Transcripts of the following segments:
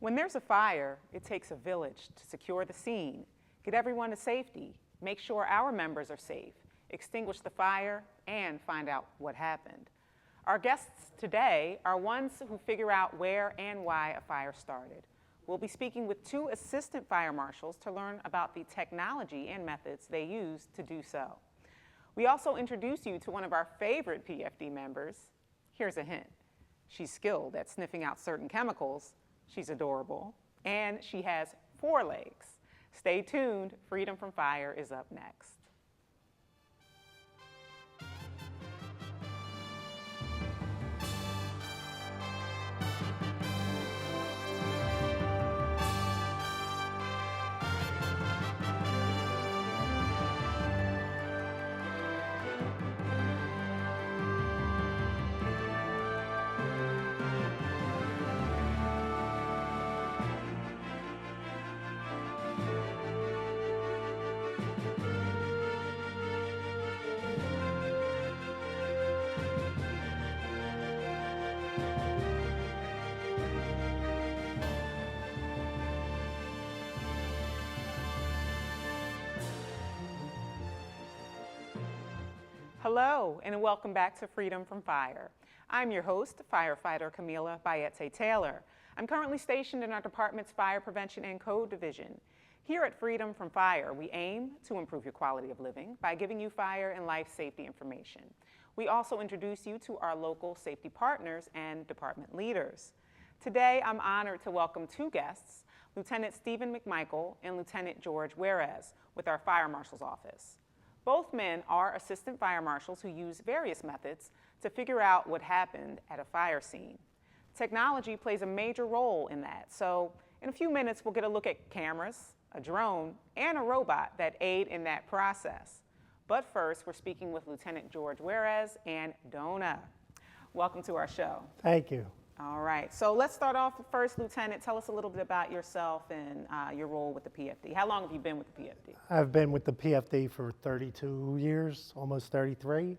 When there's a fire, it takes a village to secure the scene, get everyone to safety, make sure our members are safe, extinguish the fire, and find out what happened. Our guests today are ones who figure out where and why a fire started. We'll be speaking with two assistant fire marshals to learn about the technology and methods they use to do so. We also introduce you to one of our favorite PFD members. Here's a hint. She's skilled at sniffing out certain chemicals. She's adorable, and she has 4 legs. Stay tuned. Freedom from Fire is up next. Hello, and welcome back to Freedom from Fire. I'm your host, firefighter Camila Bayete-Taylor. I'm currently stationed in our department's Fire Prevention and Code Division. Here at Freedom from Fire, we aim to improve your quality of living by giving you fire and life safety information. We also introduce you to our local safety partners and department leaders. Today, I'm honored to welcome 2 guests, Lieutenant Stephen McMichael and Lieutenant George Werez with our Fire Marshal's Office. Both men are assistant fire marshals who use various methods to figure out what happened at a fire scene. Technology plays a major role in that, so in a few minutes we'll get a look at cameras, a drone, and a robot that aid in that process. But first, we're speaking with Lieutenant George Werez and Dona. Welcome to our show. Thank you. All right, so let's start off first, Lieutenant. Tell us a little bit about yourself and your role with the PFD. How long have you been with the PFD? I've been with the PFD for 32 years, almost 33.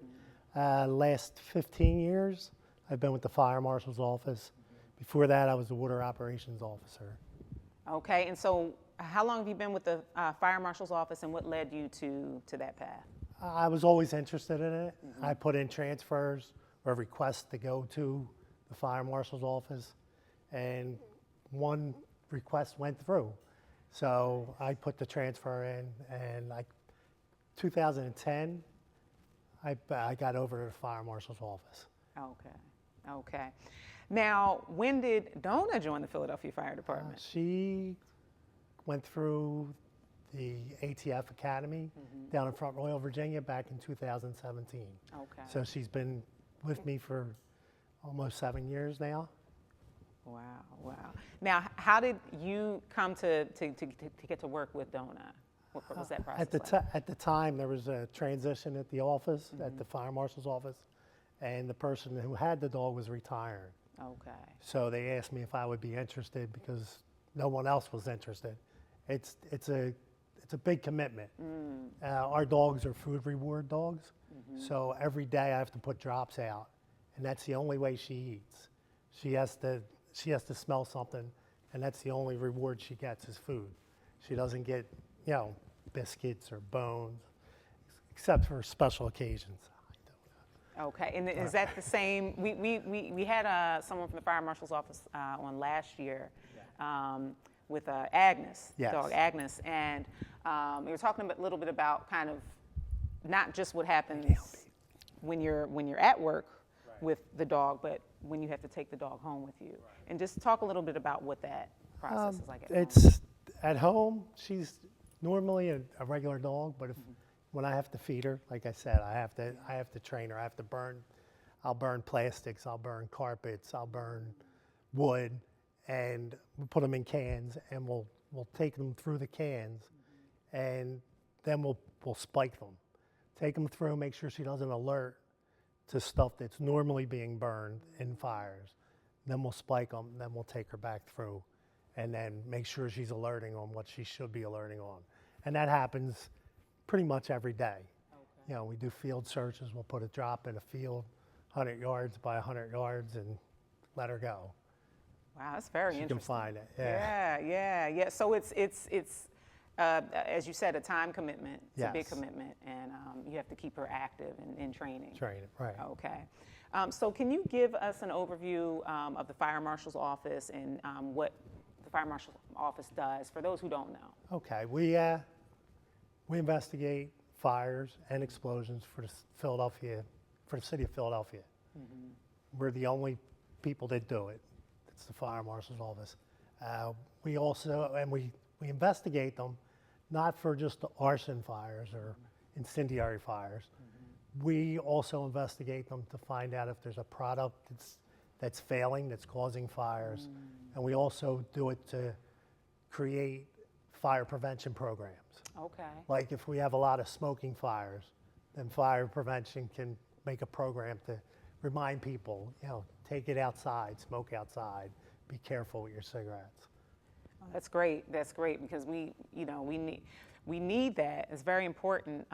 Last 15 years, I've been with the Fire Marshal's Office. Before that, I was the Water Operations Officer. Okay, and so how long have you been with the Fire Marshal's Office, and what led you to that path? I was always interested in it. I put in transfers or requests to go to the Fire Marshal's Office, and one request went through. So I put the transfer in, and 2010, I got over to the Fire Marshal's Office. Okay. Now, when did Dona join the Philadelphia Fire Department? She went through the ATF Academy down in Front Royal, Virginia back in 2017. Okay. So she's been with me for almost 7 years now. Wow. Now, how did you come to get to work with Dona? What was that process like? At the time, there was a transition at the office, at the Fire Marshal's Office, and the person who had the dog was retiring. Okay. So they asked me if I would be interested because no one else was interested. It's a big commitment. Our dogs are food reward dogs, so every day I have to put drops out. And that's the only way she eats. She has to smell something, and that's the only reward she gets is food. She doesn't get, biscuits or bones, except for special occasions. Okay, and is that the same? We had someone from the Fire Marshal's Office on last year with Agnes, yes. dog Agnes, and we were talking a little bit about kind of not just what happens when you're at work with the dog, but when you have to take the dog home with you. Right. And just talk a little bit about what that process is like at home. At home, she's normally a regular dog, but when I have to feed her, like I said, I have to train her. I'll burn plastics, I'll burn carpets, I'll burn wood, and we'll put them in cans, and we'll take them through the cans, and then we'll spike them. Take them through, make sure she doesn't alert to stuff that's normally being burned in fires. Then we'll spike them, then we'll take her back through, and then make sure she's alerting on what she should be alerting on. And that happens pretty much every day. Okay. We do field searches. We'll put a drop in a field, 100 yards by 100 yards, and let her go. Wow, that's very She interesting. can find it. Yeah. Yeah. So it's as you said, a time commitment. It's a big Yes. commitment, and you have to keep her active in training. Training, right. Okay. So can you give us an overview of the Fire Marshal's office and what the Fire Marshal's office does for those who don't know? Okay, we investigate fires and explosions for the city of Philadelphia. We're the only people that do it. It's the Fire Marshal's office. We also, we investigate them, not for just the arson fires or incendiary fires. We also investigate them to find out if there's a product that's failing, that's causing fires. And we also do it to create fire prevention programs. Okay. Like if we have a lot of smoking fires, then fire prevention can make a program to remind people, take it outside, smoke outside, be careful with your cigarettes. Oh, that's great. That's great because we need that. It's very important,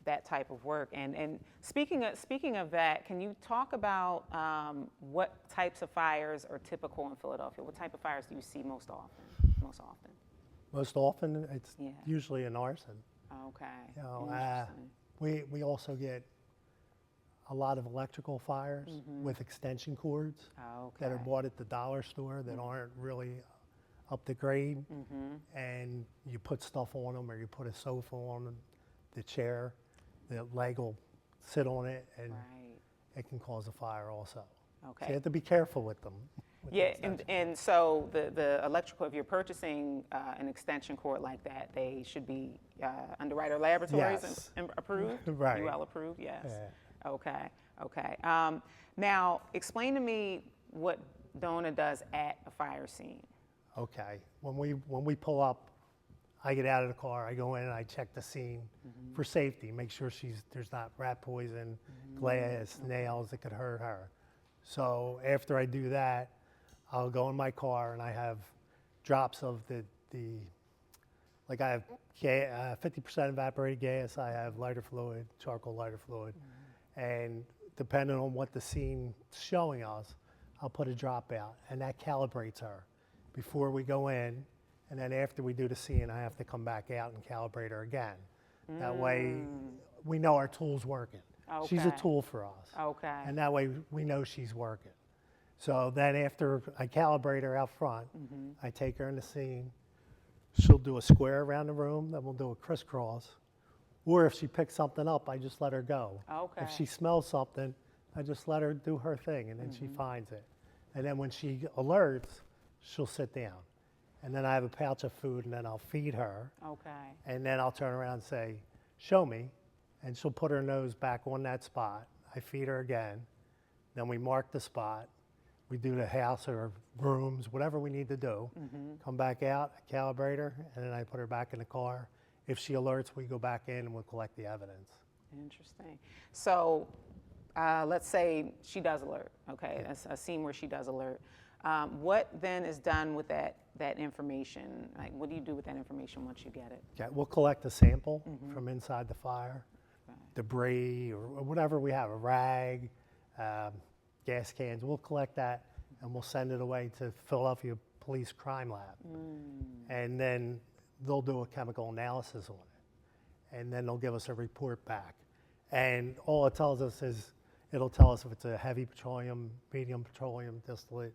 that type of work. And speaking of that, can you talk about what types of fires are typical in Philadelphia? What type of fires do you see most often? Most often, it's usually an arson. Okay. Interesting. We also get a lot of electrical fires with extension cords that are bought at the dollar store that aren't really up to grade, and you put stuff on them, or you put a sofa on the chair, the leg will sit on it, and it can cause a fire also. Okay. So you have to be careful with them. Yeah, and so the electrical, if you're purchasing an extension cord like that, they should be Underwriter Laboratories approved? Right. UL approved, yes. Yeah. Okay. Now, explain to me what Dona does at a fire scene. Okay, when we pull up, I get out of the car, I go in and I check the scene for safety, make sure there's not rat poison, glass, nails that could hurt her. So after I do that, I'll go in my car and I have drops of like I have 50% evaporated gas, I have lighter fluid, charcoal lighter fluid, and depending on what the scene's showing us, I'll put a drop out, and that calibrates her before we go in, and then after we do the scene, I have to come back out and calibrate her again. That way, we know our tool's working. Okay. She's a tool for us. Okay. And that way, we know she's working. So then after I calibrate her out front, I take her in the scene. She'll do a square around the room, then we'll do a crisscross. Or if she picks something up, I just let her go. Okay. If she smells something, I just let her do her thing, and then she finds it. And then when she alerts, she'll sit down. And then I have a pouch of food, and then I'll feed her. Okay. And then I'll turn around and say, show me. And she'll put her nose back on that spot. I feed her again. Then we mark the spot. We do the house or rooms, whatever we need to do. Come back out, I calibrate her, and then I put her back in the car. If she alerts, we go back in and we'll collect the evidence. Interesting. So let's say she does alert, okay? That's a scene where she does alert. What then is done with that information? Like, what do you do with that information once you get it? Yeah, we'll collect a sample from inside the fire, debris or whatever we have, a rag, gas cans. We'll collect that and we'll send it away to Philadelphia Police Crime Lab. And then they'll do a chemical analysis on it. And then they'll give us a report back. And all it tells us is, it'll tell us if it's a heavy petroleum, medium petroleum distillate,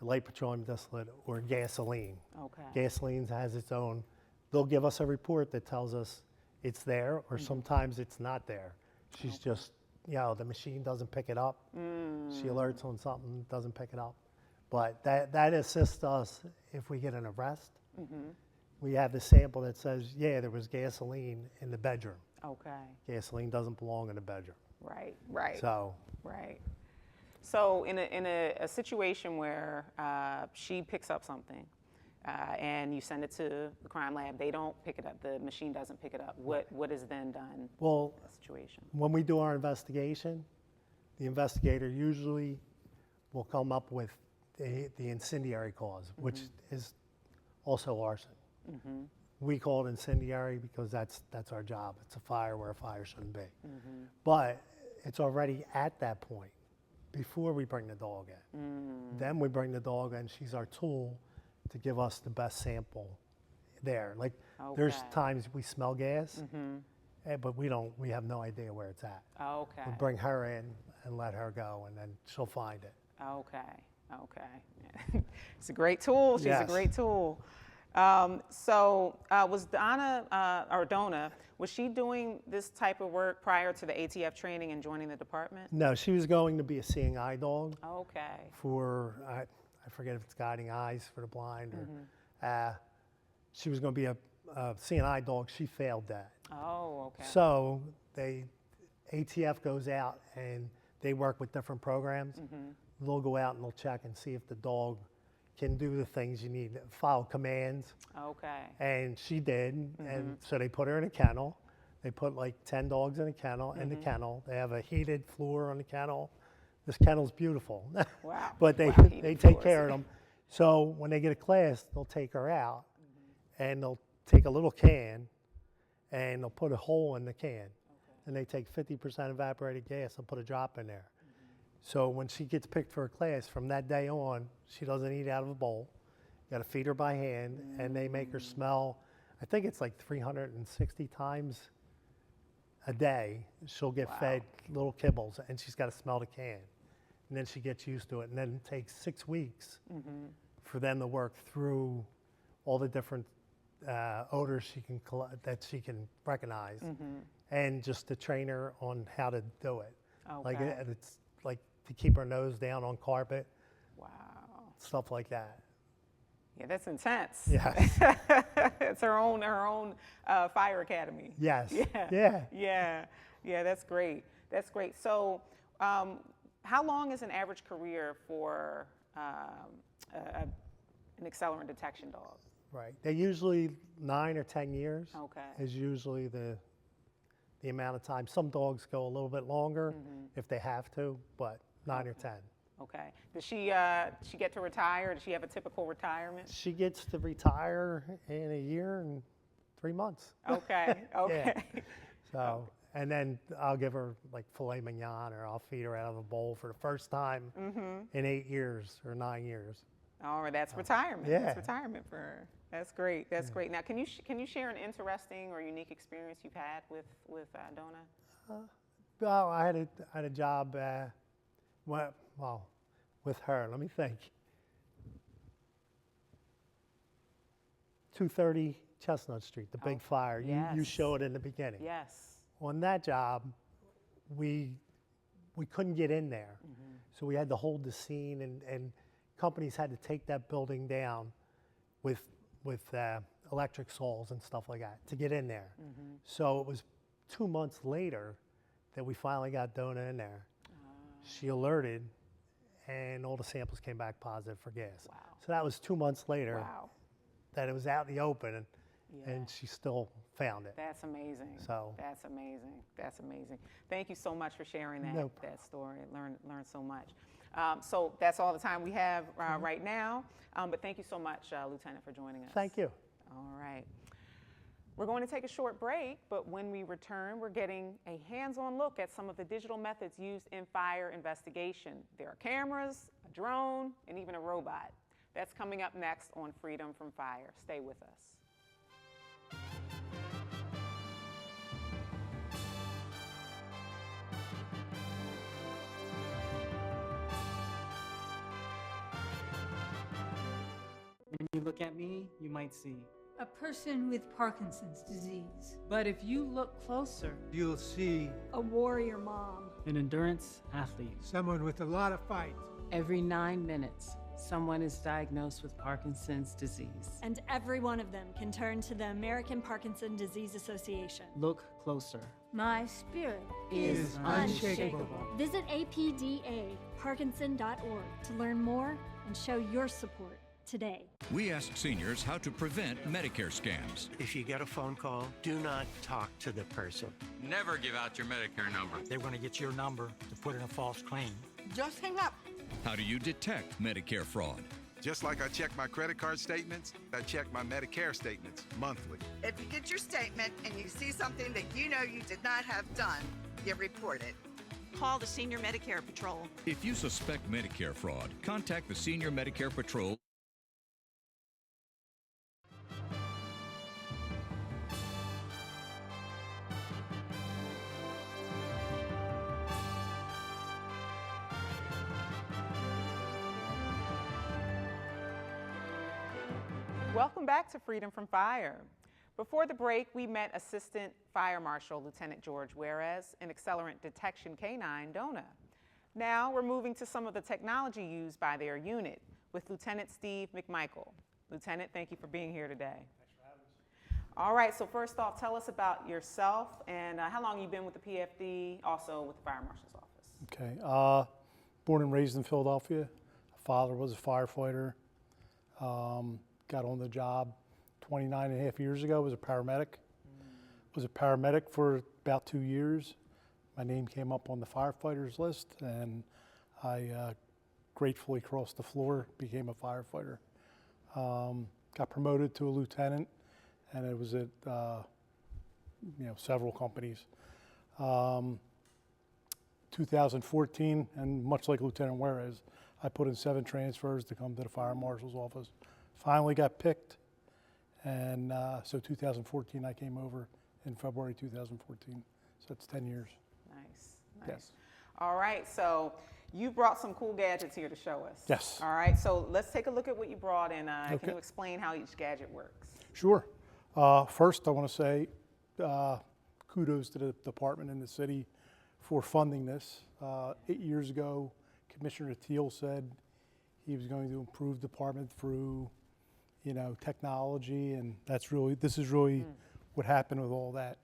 light petroleum distillate, or gasoline. Okay. Gasoline has its own. They'll give us a report that tells us it's there, or sometimes it's not there. She's just, the machine doesn't pick it up. She alerts on something, doesn't pick it up. But that assists us if we get an arrest. We have the sample that says, there was gasoline in the bedroom. Okay. Gasoline doesn't belong in the bedroom. Right. So. Right. So in a situation where she picks up something and you send it to the crime lab, they don't pick it up, the machine doesn't pick it up, what is then done in that situation? When we do our investigation, the investigator usually will come up with the incendiary cause, which is also arson. We call it incendiary because that's our job. It's a fire where a fire shouldn't be. But it's already at that point before we bring the dog in. Then we bring the dog in. She's our tool to give us the best sample there. Like there's times we smell gas, but we have no idea where it's at. Okay. We bring her in and let her go, and then she'll find it. Okay. It's a great tool. She's a great tool. Was Dona, was she doing this type of work prior to the ATF training and joining the department? No, she was going to be a seeing eye dog. Okay. For, I forget if it's guiding eyes for the blind or, she was going to be a seeing eye dog. She failed that. Oh, okay. So ATF goes out and they work with different programs. They'll go out and they'll check and see if the dog can do the things you need, follow commands. Okay. And she did, and so they put her in a kennel. They put like 10 dogs in a kennel, in the kennel. They have a heated floor on the kennel. This kennel's beautiful. Wow. But they Heated take floors. care of them. So when they get a class, they'll take her out, and they'll take a little can, and they'll put a hole in the can. And they take 50% evaporated gas and put a drop in there. So when she gets picked for a class, from that day on, she doesn't eat out of a bowl. You got to feed her by hand, and they make her smell. I think it's like 360 times a day. She'll get fed little kibbles, and she's got to smell the can. And then she gets used to it. And then it takes 6 weeks for them to work through all the different odors that she can recognize, and just to train her on how to do it. Like it's like to keep her nose down on carpet. Wow. Stuff like that. Yeah, that's intense. Yes. It's her own fire academy. Yes. Yeah. That's great. That's great. So, how long is an average career for an accelerant detection dog? Right. They usually 9 or 10 years. Okay. Is usually the amount of time. Some dogs go a little bit longer if they have to, but 9 or 10. Okay. Does she get to retire? Does she have a typical retirement? She gets to retire in a year and 3 months. Okay. Yeah. So, and then I'll give her like filet mignon, or I'll feed her out of a bowl for the first time in 8 years or 9 years. All right, that's retirement. Yeah. That's retirement for her. That's great. That's great. Now, can you share an interesting or unique experience you've had with Dona? Well, I had a job. With her. Let me think. 230 Chestnut Street, the big fire. You showed in the beginning. Yes. On that job, we couldn't get in there, so we had to hold the scene, and companies had to take that building down with electric saws and stuff like that to get in there. So it was 2 months later that we finally got Dona in there. She alerted, and all the samples came back positive for gas. Wow. So that was 2 months later that it was out in the open, and she still found it. That's amazing. So that's amazing. That's amazing. Thank you so much for sharing that story. Learn so much. So that's all the time we have right now. But thank you so much, Lieutenant, for joining us. Thank you. All right. We're going to take a short break, but when we return, we're getting a hands-on look at some of the digital methods used in fire investigation. There are cameras, a drone, and even a robot. That's coming up next on Freedom from Fire. Stay with us. When you look at me, you might see a person with Parkinson's disease, but if you look closer, you'll see a warrior mom, an endurance athlete. someone with a lot of fight. Every 9 minutes, someone is diagnosed with Parkinson's disease. And every one of them can turn to the American Parkinson Disease Association. Look closer. my spirit Is unshakable. Visit apdaparkinson.org to learn more and show your support today. We ask seniors how to prevent Medicare scams. If you get a phone call, do not talk to the person. Never give out your Medicare number. They're going to get your number to put in a false claim. Just hang up. How do you detect Medicare fraud? Just like I check my credit card statements, I check my Medicare statements monthly. If you get your statement and you see something that you know you did not have done, you report it. call the Senior Medicare Patrol. If you suspect Medicare fraud, contact the Senior Medicare Patrol. Welcome back to Freedom from Fire. Before the break, we met Assistant Fire Marshal Lieutenant George Werez and Accelerant Detection K-9 Dona. Now we're moving to some of the technology used by their unit with Lieutenant Steve McMichael. Lieutenant, thank you for being here today. Thanks for having us. All right, so first off, tell us about yourself and how long you've been with the PFD, also with the Fire Marshal's office. Okay, born and raised in Philadelphia. Father was a firefighter. Got on the job 29 and a half years ago, was a paramedic. Was a paramedic for about 2 years. My name came up on the firefighters list and I gratefully crossed the floor, became a firefighter. Got promoted to a lieutenant and it was at several companies. 2014, and much like Lieutenant Werez, I put in 7 transfers to come to the Fire Marshal's office. Finally got picked, and so 2014 I came over in February 2014, so it's 10 years. Nice. Yes. All right, so you brought some cool gadgets here to show us. Yes. All right, so let's take a look at what you brought and can you explain how each gadget works? Sure. First I want to say kudos to the department and the city for funding this. 8 years ago, Commissioner Teal said he was going to improve the department through technology, and this is really what happened with all that.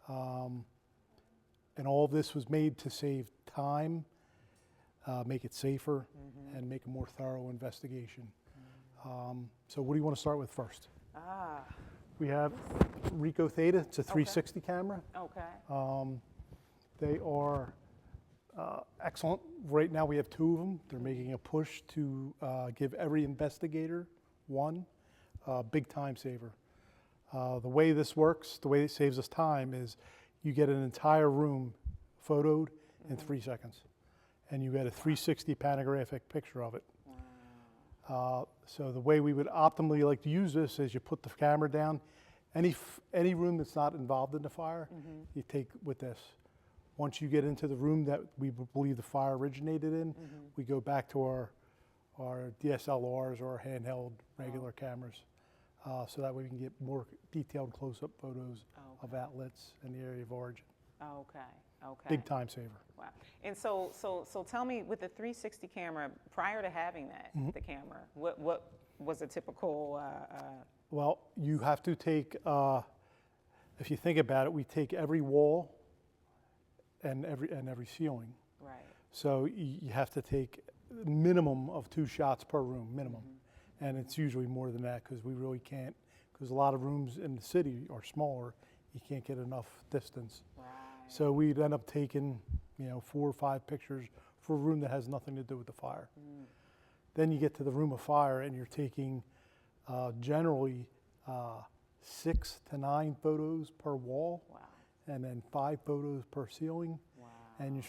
And all this was made to save time, make it safer, and make a more thorough investigation. So what do you want to start with first? We have Rico Theta. It's a 360 camera. Okay. They are excellent. Right now we have 2 of them. They're making a push to give every investigator one. Big time saver. The way this works, the way it saves us time is you get an entire room photoed in 3 seconds. And you get a 360 panoramic picture of it. So the way we would optimally like to use this is you put the camera down. Any room that's not involved in the fire, you take with this. Once you get into the room that we believe the fire originated in, we go back to our DSLRs or our handheld regular cameras. So that way we can get more detailed close-up photos of outlets and the area of origin. Okay. Big time saver. Wow. And so tell me, with the 360 camera, prior to having that, the camera, what was a typical? Well, you have to take, if you think about it, we take every wall and every ceiling. Right. So you have to take a minimum of 2 shots per room, minimum. And it's usually more than that because we really can't, because a lot of rooms in the city are smaller, you can't get enough distance. Right. So we'd end up taking 4 or 5 pictures for a room that has nothing to do with the fire. Then you get to the room of fire and you're taking generally 6 to 9 photos per wall. Wow. And then 5 photos per ceiling. Wow. And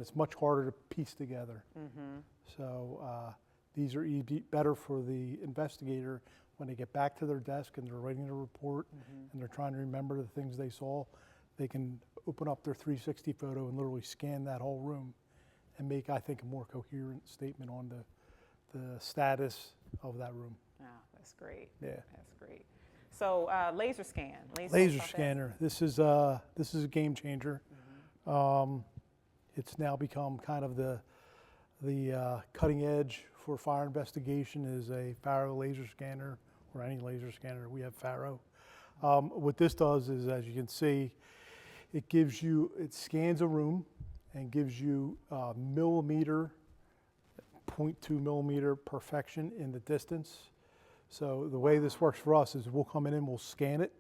it's much harder to piece together. So these are better for the investigator when they get back to their desk and they're writing a report and they're trying to remember the things they saw. They can open up their 360 photo and literally scan that whole room and make, I think, a more coherent statement on the status of that room. Oh, that's great. Yeah. That's great. So laser scan. Laser scanner. This is a game changer. It's now become kind of the cutting edge for fire investigation is a Faro laser scanner or any laser scanner. We have Faro. What this does is, as you can see, it scans a room and gives you millimeter, 0.2 millimeter perfection in the distance. So the way this works for us is we'll come in and we'll scan it,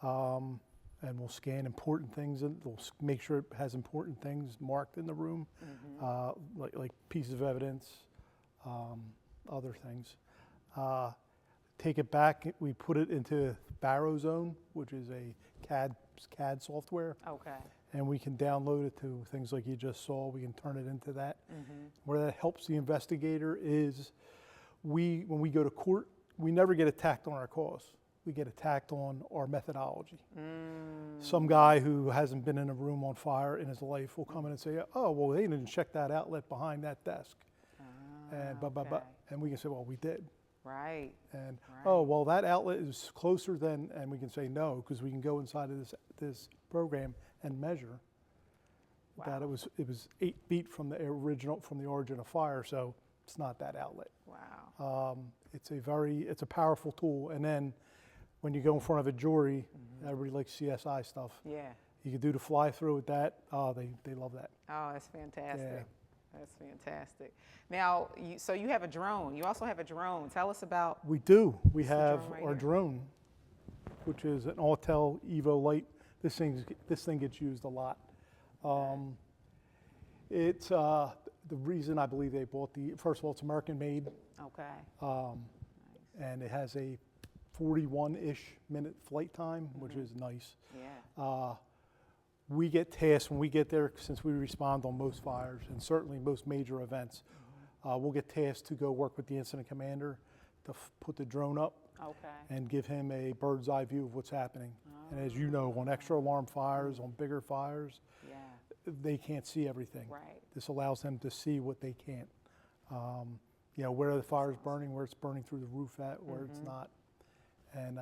and we'll scan important things, and we'll make sure it has important things marked in the room, like pieces of evidence, other things. Take it back, we put it into Barrow Zone, which is a CAD software. Okay. and we can download it to things like you just saw. We can turn it into that. Where that helps the investigator is when we go to court, we never get attacked on our cause. We get attacked on our methodology. Some guy who hasn't been in a room on fire in his life will come in and say, oh, well, they didn't check that outlet behind that desk. And we can say, well, we did. Right. And, oh, well, that outlet is closer than, and we can say no, because we can go inside of this program and measure that it was 8 feet from the origin of fire, so it's not that outlet. Wow. It's a powerful tool. And then when you go in front of a jury, everybody likes CSI stuff. Yeah. You can do the fly through with that. Oh, they love that. Oh, that's fantastic. Yeah. That's fantastic. Now, so you have a drone. You also have a drone. Tell us about. We do. We have drone right our here. drone, which is an Autel Evo Lite. This thing gets used a lot. It's the reason I believe they bought first of all, it's American made. Okay. And it has a 41-ish minute flight time, which is nice. Yeah. We get tasked when we get there, since we respond on most fires and certainly most major events. We'll get tasked to go work with the incident commander to put the drone up and give him a bird's eye view of what's happening. And as you know, on extra alarm fires, on bigger fires, they can't see everything. Right. This allows them to see what they can't. Where the fire's burning, where it's burning through the roof at, where it's not. And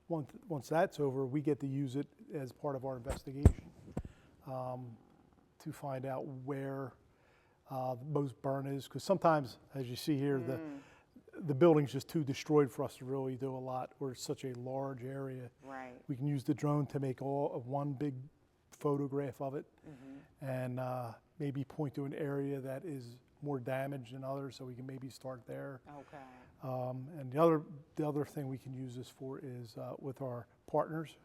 once that's over, we get to use it as part of our investigation to find out where the most burn is. Because sometimes, as you see here, the building's just too destroyed for us to really do a lot. We're such a large area. Right. We can use the drone to make one big photograph of it and maybe point to an area that is more damaged than others, so we can maybe start there. Okay. And the other thing we can use this for is with our partners,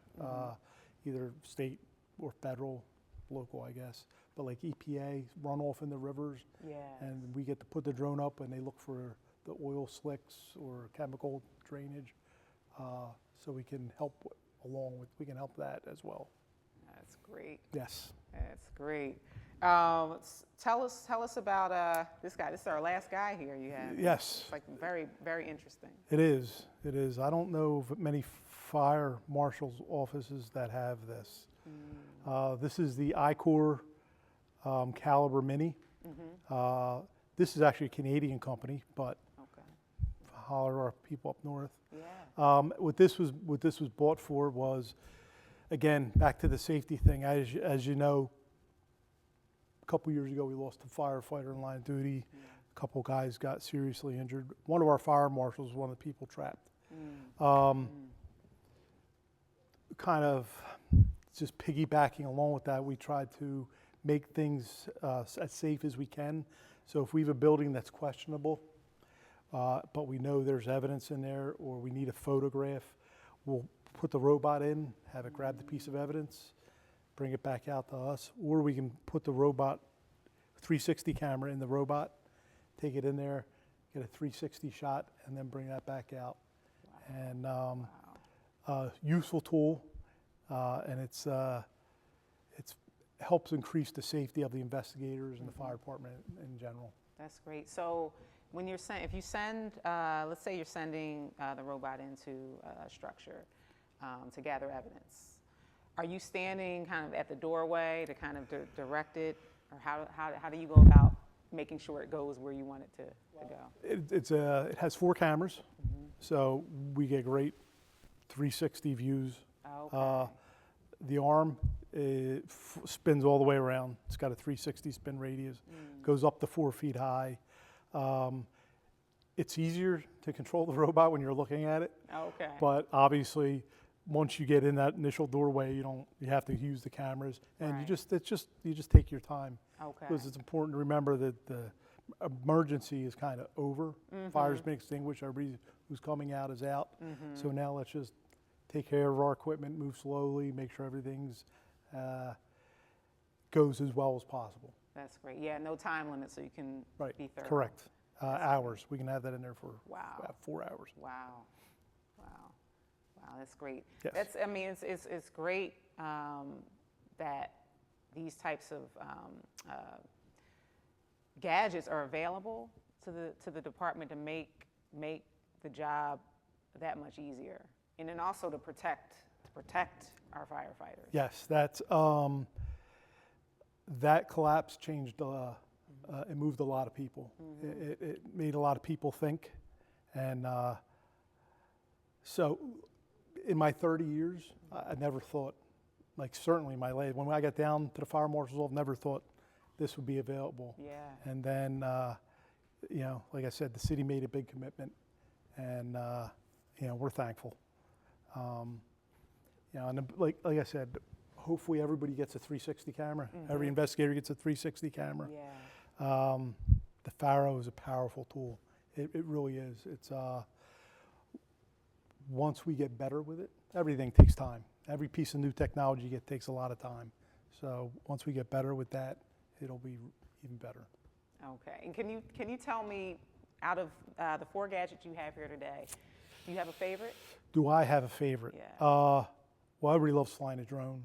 either state or federal, local, I guess, but like EPA, runoff in the rivers. Yeah. And we get to put the drone up and they look for the oil slicks or chemical drainage, so we can help we can help that as well. That's great. Yes. That's great. Tell us about this guy. This is our last guy here you have. Yes. It's like very, very interesting. It is. It is. I don't know of many fire marshals' offices that have this. This is the I-Core Caliber Mini. This is actually a Canadian company, but holler our people up north. Yeah. What this was bought for was, again, back to the safety thing. As you know, a couple years ago we lost a firefighter in line of duty. A couple guys got seriously injured. One of our fire marshals was one of the people trapped. Kind of just piggybacking along with that, we tried to make things as safe as we can. So if we have a building that's questionable, but we know there's evidence in there, or we need a photograph, we'll put the robot in, have it grab the piece of evidence, bring it back out to us, or we can put the robot 360 camera in the robot, take it in there, get a 360 shot, and then bring that back out. And useful tool, and it helps increase the safety of the investigators and the fire department in general. That's great. So when if you send, let's say you're sending the robot into a structure to gather evidence, are you standing kind of at the doorway to kind of direct it, or how do you go about making sure it goes where you want it to go? It has 4 cameras, so we get great 360 views. Okay. The arm spins all the way around. It's got a 360 spin radius, goes up to 4 feet high. It's easier to control the robot when you're looking at it. Okay. But obviously, once you get in that initial doorway, you have to use the cameras, and Right. you just take your time. Okay. Because it's important to remember that the emergency is kind of over. Fire's been extinguished. Everybody who's coming out is out. So now let's just take care of our equipment, move slowly, make sure everything's goes as well as possible. That's great. Yeah, no time limit, so you can be thorough. Correct. Hours. We can have that in there for about 4 hours. Wow. Wow, that's great. Yes. It's great that these types of gadgets are available to the department to make the job that much easier, and then also to protect our firefighters. Yes, that's that collapse changed. It moved a lot of people. It made a lot of people think, and so in my 30 years, I never thought, like certainly my late when I got down to the fire marshal's office, never thought this would be available. Yeah. And then, you know, like I said, the city made a big commitment, and you know, we're thankful. You know, and like I said, hopefully everybody gets a 360 camera. Every investigator gets a 360 camera. Yeah. The Faro is a powerful tool. It really is. It's once we get better with it, everything takes time. Every piece of new technology you get takes a lot of time. So once we get better with that, it'll be even better. Okay. And can you tell me, out of the 4 gadgets you have here today, do you have a favorite? Do I have a favorite? Yeah. Well, everybody loves flying a drone.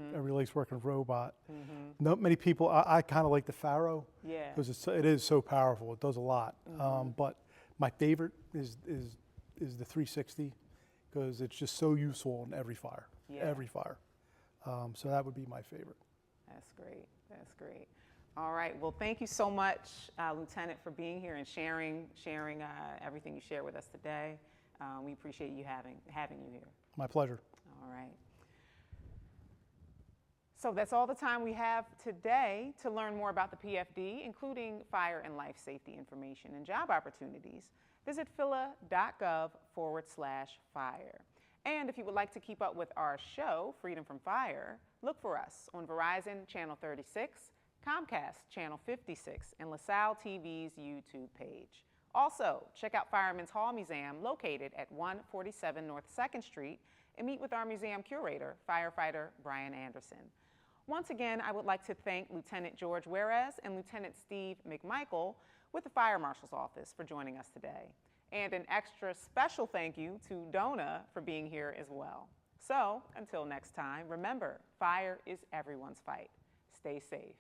Everybody likes working a robot. Not many people. I kind of like the Faro. Yeah. Because it is so powerful. It does a lot. But my favorite is the 360 because it's just so useful in every fire. Yeah. Every fire. So that would be my favorite. That's great. That's great. All right. Well, thank you so much, Lieutenant, for being here and sharing everything you shared with us today. We appreciate you having you here. My pleasure. All right. So that's all the time we have today. To learn more about the PFD, including fire and life safety information and job opportunities, visit phila.gov/fire. And if you would like to keep up with our show, Freedom from Fire, look for us on Verizon Channel 36, Comcast Channel 56, and LaSalle TV's YouTube page. Also, check out Fireman's Hall Museum, located at 147 North 2nd Street, and meet with our museum curator, firefighter Brian Anderson. Once again, I would like to thank Lieutenant George Werez and Lieutenant Steve McMichael with the Fire Marshal's Office for joining us today. And an extra special thank you to Dona for being here as well. So, until next time, remember, fire is everyone's fight. Stay safe.